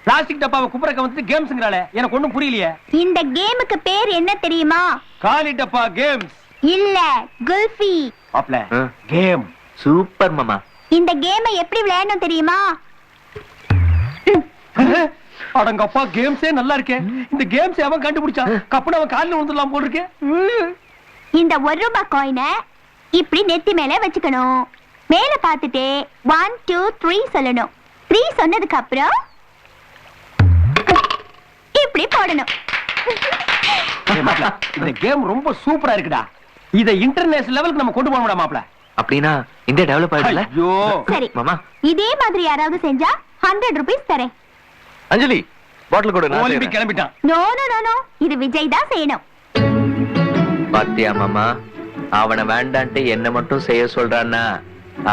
Plastic டப்பாவை குப்புறக்க வந்து கேம்ஸ்ங்கறாளே எனக்கு ஒண்ணும் புரியலையே. இந்த கேமுக்கு பேர் என்ன தெரியுமா? காலி டப்பா கேம்ஸ் இல்ல, குல்ஃபி. மாப்ள கேம் சூப்பர் மாமா. இந்த கேமை எப்படி விளையாடணும் தெரியுமா? அடங்கப்பா கேம்ஸே நல்லா இருக்கே. இந்த கேம்ஸ் அவன் கண்டுபிடிச்சா கப்புன அவன் கால்ல விழுந்துடலாம் போல இருக்கே. இந்த 1 ரூபாய் காயினை இப்படி நெத்தி மேல வச்சுக்கணும். மேல பார்த்துட்டு 1 2 3 சொல்லணும். 3 சொன்னதுக்கு அப்புறம் இப்படி போடணும். மாப்ள இந்த கேம் ரொம்ப சூப்பரா இருக்குடா. இத இன்டர்நேஷனல் லெவலுக்கு நம்ம கொண்டு போகணும்டா மாப்ள. அப்படினா இந்தியா டெவலப் ஆயிடும்ல? ஐயோ சரி மாமா, இதே மாதிரி யாராவது செஞ்சா 100 ரூபீஸ் தரேன். அஞ்சலி பாட்டில் கொடு. நான் ஓலிம்பி கிளம்பிட்டான். நோ நோ நோ நோ, இது விஜய் தான் செய்யணும். பாத்தியா மாமா, அவனை வேண்டான்ட்டு என்ன மட்டும் செய்ய சொல்றான்னா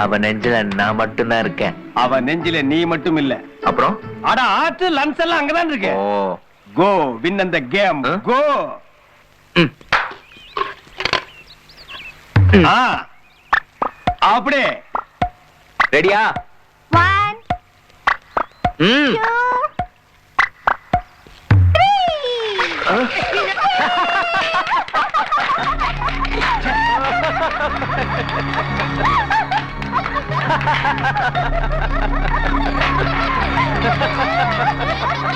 அவன் நெஞ்சில நான் மட்டும் தான் இருக்கேன். அவன் நெஞ்சில நீ மட்டும் இல்ல. அப்புறம் அட ஆத்து லன்ஸ் எல்லாம் அங்கதான் இருக்கு. ஓ கோ வின் அந்த கேம் கோ. அப்படியே ரெடியா? 1 2 3